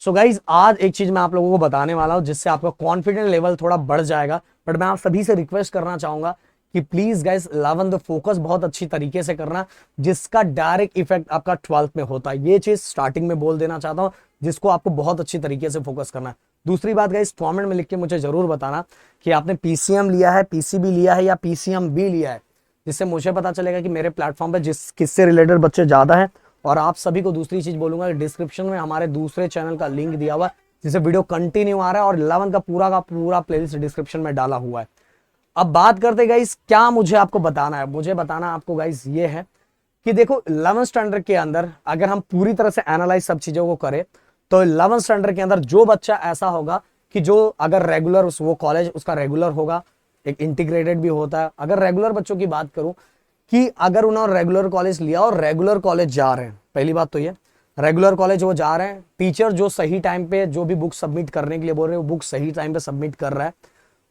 So guys आज एक चीज मैं आप लोगों को बताने वाला हूं जिससे आपका कॉन्फिडेंस लेवल थोड़ा बढ़ जाएगा। बट मैं आप सभी से रिक्वेस्ट करना चाहूंगा कि प्लीज गाइज 11th फोकस बहुत अच्छी तरीके से करना, जिसका डायरेक्ट इफेक्ट आपका 12th में होता है। ये चीज स्टार्टिंग में बोल देना चाहता हूं, जिसको आपको बहुत अच्छी तरीके से फोकस करना है। दूसरी बात गाइज, कमेंट में लिख के मुझे जरूर बताना कि आपने पीसीएम लिया है, पीसीबी लिया है या पीसीएम भी लिया है, जिससे मुझे पता चलेगा कि मेरे प्लेटफॉर्म पे जिस किससे रिलेटेड बच्चे ज्यादा हैं। और आप सभी को दूसरी चीज बोलूंगा कि डिस्क्रिप्शन में हमारे दूसरे चैनल का लिंक दिया हुआ है, जिसे वीडियो कंटिन्यू आ रहा है और 11 का पूरा प्लेलिस्ट डिस्क्रिप्शन में डाला हुआ है। अब बात करते गाइस, क्या मुझे आपको बताना है। मुझे बताना आपको गाइस ये है कि देखो 11th स्टैंडर्ड के अंदर अगर हम पूरी तरह से एनालाइज सब चीजों को करें तो 11th स्टैंडर्ड के अंदर जो बच्चा ऐसा होगा कि जो अगर रेगुलर वो कॉलेज उसका रेगुलर होगा, एक इंटीग्रेटेड भी होता है। अगर रेगुलर बच्चों की बात करूं कि अगर उन्होंने रेगुलर कॉलेज लिया और रेगुलर कॉलेज जा रहे हैं, पहली बात तो ये रेगुलर कॉलेज वो जा रहे हैं, टीचर जो सही टाइम पे जो भी बुक सबमिट करने के लिए बोल रहे हैं वो बुक सही टाइम पे सबमिट कर रहा है,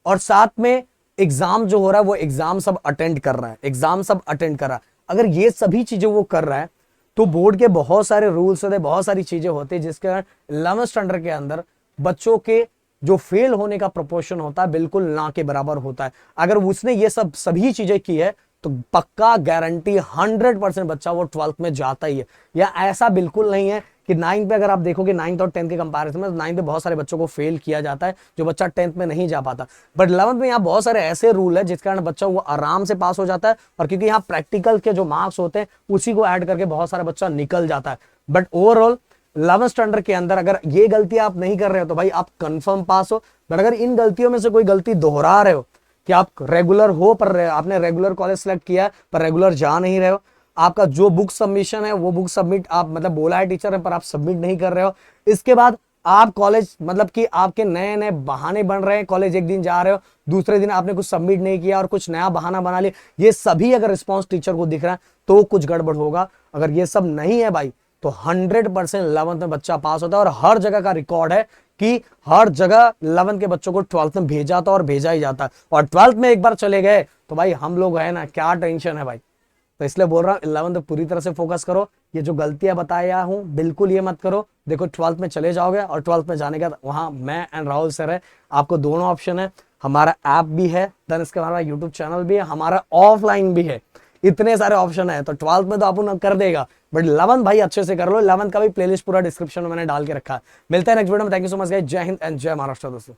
और साथ में एग्जाम जो हो रहा है वो एग्जाम सब अटेंड कर रहा है, एग्जाम सब अटेंड कर रहा है। अगर ये सभी चीजें वो कर रहा है तो बोर्ड के बहुत सारे रूल्स होते हैं, बहुत सारी चीजें होती है, जिसके कारण 11th स्टैंडर्ड के अंदर बच्चों के जो फेल होने का प्रोपोर्शन होता है बिल्कुल ना के बराबर होता है। अगर उसने ये सब सभी चीजें की है तो पक्का गारंटी 100% बच्चा वो 12th में जाता ही है। या ऐसा बिल्कुल नहीं है कि 9th पे अगर आप देखोगे 9th और 10th के कंपैरिजन में, 9th पे बहुत सारे बच्चों को फेल किया जाता है जो बच्चा 10th में नहीं जा पाता। बट 11th में यहाँ बहुत सारे ऐसे रूल है जिस कारण बच्चा वो आराम से पास हो जाता है, और क्योंकि यहाँ प्रैक्टिकल के जो मार्क्स होते हैं उसी को ऐड करके बहुत सारा बच्चा निकल जाता है। बट ओवरऑल 11th स्टैंडर्ड के अंदर अगर ये गलती आप नहीं कर रहे हो तो भाई आप कंफर्म पास हो। बट अगर इन गलतियों में से कोई गलती दोहरा रहे हो कि आप रेगुलर हो पर आपने रेगुलर कॉलेज सेलेक्ट किया पर रेगुलर जा नहीं रहे हो, आपका जो बुक सबमिशन है वो बुक सबमिट आप मतलब बोला है टीचर है पर आप सबमिट नहीं कर रहे हो, इसके बाद आप कॉलेज मतलब कि आपके नए नए बहाने बन रहे हैं, कॉलेज एक दिन जा रहे हो दूसरे दिन आपने कुछ सबमिट नहीं किया और कुछ नया बहाना बना लिया, ये सभी अगर रिस्पॉन्स टीचर को दिख रहा है तो कुछ गड़बड़ होगा। अगर ये सब नहीं है भाई तो 100% 11th में बच्चा पास होता है, और हर जगह का रिकॉर्ड है कि हर जगह 11th के बच्चों को 12th में भेजा था और भेजा ही जाता है। और 12th में एक बार चले गए तो भाई हम लोग है ना, क्या टेंशन है भाई। तो इसलिए बोल रहा हूं 11th पूरी तरह से फोकस करो। ये जो गलतियां बताया हूं बिल्कुल ये मत करो। देखो 12th में चले जाओगे और 12th में जाने के बाद वहां मैं एंड राहुल सर है, आपको दोनों ऑप्शन है। हमारा ऐप भी है, देन इसके हमारा यूट्यूब चैनल भी है, हमारा ऑफलाइन भी है, इतने सारे ऑप्शन है। तो 12th में तो आप कर देगा, बट 11th भाई अच्छे से कर लो। 11th का भी प्लेलिस्ट पूरा डिस्क्रिप्शन में मैंने डाल के रखा है। मिलता है नेक्स्ट वीडियो में। Thank you so much guys. जय हिंद एंड जय महाराष्ट्र दोस्तों।